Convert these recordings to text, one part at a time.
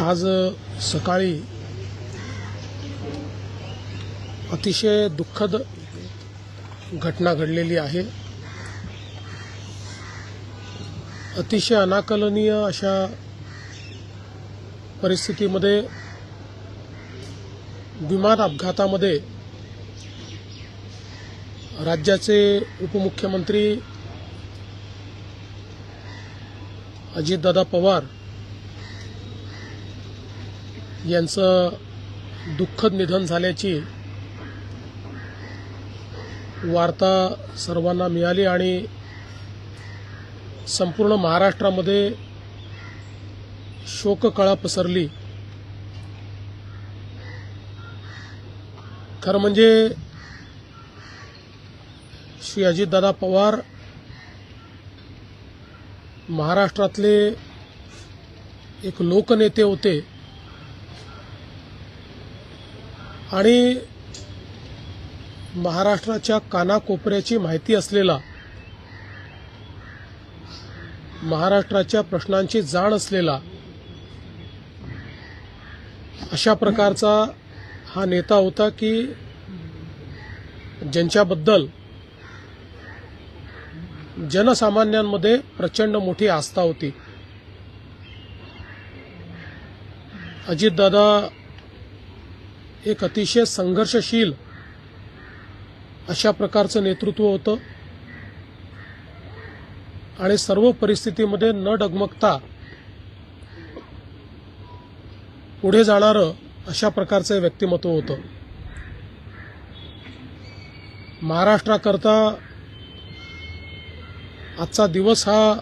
आज सकाळी अतिशय दुःखद घटना घडलेली आहे। अतिशय अनाकलनीय अशा परिस्थितीमध्ये विमान अपघातामध्ये राज्याचे उपमुख्यमंत्री अजितदादा पवार यांचं दुःखद निधन झाल्याची वार्ता सर्वांना मिळाली आणि संपूर्ण महाराष्ट्रामध्ये शोककळा पसरली। खरं म्हणजे श्री अजितदादा पवार महाराष्ट्रातले एक लोकनेते होते आणि महाराष्ट्राच्या कानाकोपऱ्याची माहिती असलेला, महाराष्ट्राच्या प्रश्नांची जाण असलेला अशा प्रकारचा हा नेता होता की ज्यांच्याबद्दल जनसामान्यांमध्ये प्रचंड मोठी आस्था होती। अजितदादा एक अतिशय संघर्षशील अशा प्रकारचं नेतृत्व होतं आणि सर्व परिस्थितीमध्ये न डगमगता पुढे जाणारं अशा प्रकारचं व्यक्तिमत्व होतं। महाराष्ट्राकरता आजचा दिवस हा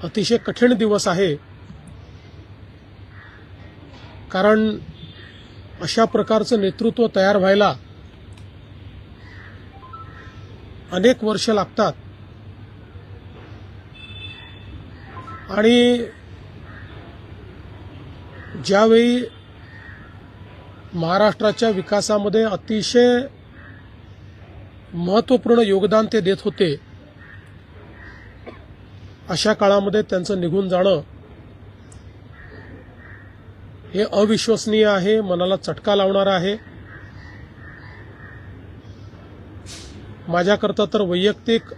अतिशय कठीण दिवस आहे, कारण अशा प्रकारचं नेतृत्व तयार व्हायला अनेक वर्ष लागतात आणि ज्यावेळी महाराष्ट्राच्या विकासामध्ये अतिशय महत्त्वपूर्ण योगदान ते देत होते, अशा काळामध्ये त्यांचं निघून जाणं हे अविश्वसनीय आहे, मनाला चटका लावणारं आहे। माझ्याकरता तर वैयक्तिक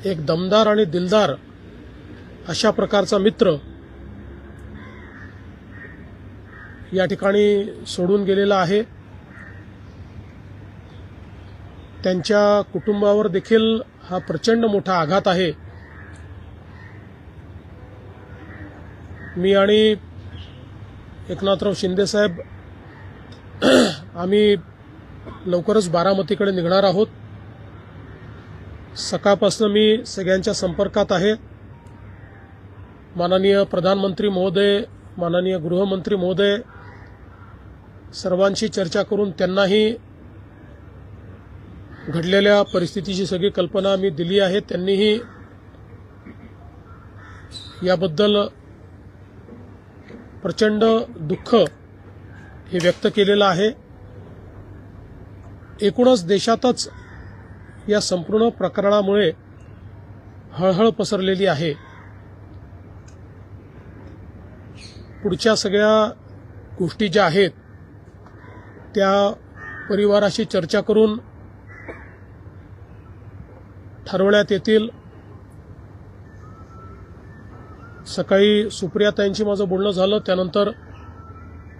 एक दमदार आणि दिलदार अशा प्रकारचा मित्र या ठिकाणी सोडून गेलेला आहे। त्यांच्या कुटुंबावर देखील हा प्रचंड मोठा आघात आहे। मी आणि एकनाथराव शिंदे साहेब आम्ही लवकरच बारामतीकडे निघणार आहोत। सकाळपासून मी सगळ्यांच्या संपर्कात आहे। माननीय प्रधानमंत्री महोदय, माननीय गृहमंत्री महोदय सर्वांशी चर्चा करून त्यांनाही घडलेल्या परिस्थितीची सगळी कल्पना मी दिली आहे। त्यांनीही याबद्दल प्रचंड दुःख हे व्यक्त केलेलं आहे। एकूणच देशातच या संपूर्ण प्रकरणामुळे हळहळ पसरलेली आहे। पुढच्या सगळ्या गोष्टी ज्या आहेत त्या परिवाराशी चर्चा करून ठरवण्यात येतील। सकाळी सुप्रियाताईंशी माझं बोलणं झालं, त्यानंतर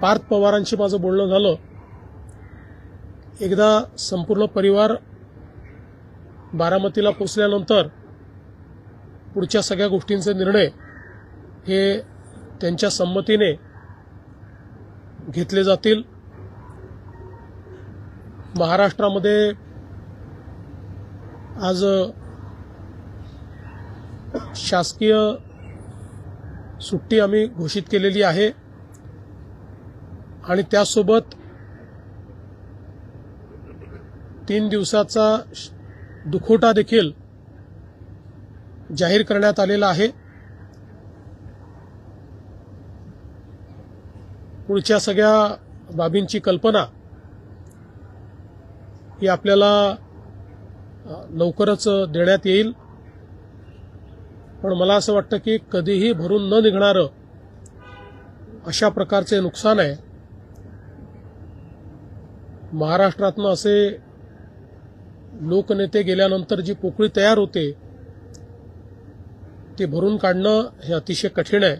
पार्थ पवारांशी माझं बोलणं झालं। एकदा संपूर्ण परिवार बारामतीला पोहोचल्यानंतर पुढच्या सगळ्या गोष्टींचे निर्णय हे त्यांच्या संमतीने घेतले जातील। महाराष्ट्रामध्ये आज शासकीय सुट्टी आम्ही घोषित केलेली आहे आणि त्यासोबत 3 दिवसाचा दुखवटा देखील जाहीर करण्यात आलेला आहे। पुढच्या सगळ्या बाबींची कल्पना ही आपल्याला लवकरच देण्यात येईल। पण मला असं वाटतं की कधीही भरून न निघणारं अशा प्रकारचे नुकसान आहे. महाराष्ट्रातनं असे लोकनेते गेल्यानंतर जी पोकळी तयार होते ती भरून काढणं हे अतिशय कठीण आहे.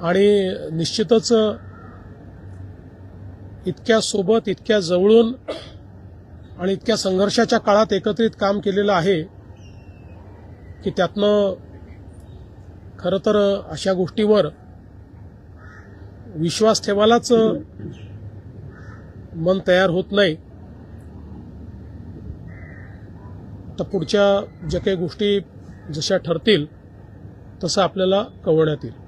आणि निश्चितच इतक्या सोबत, इतक्या जवळून आणि इतक्या संघर्षाच्या काळात एकत्रित काम केलेलं आहे की त्यातनं खरं तर अशा गोष्टीवर विश्वास ठेवायलाच मन तयार होत नाही. तर पुढच्या ज्या काही गोष्टी जशा ठरतील तसं आपल्याला कळवण्यात येईल.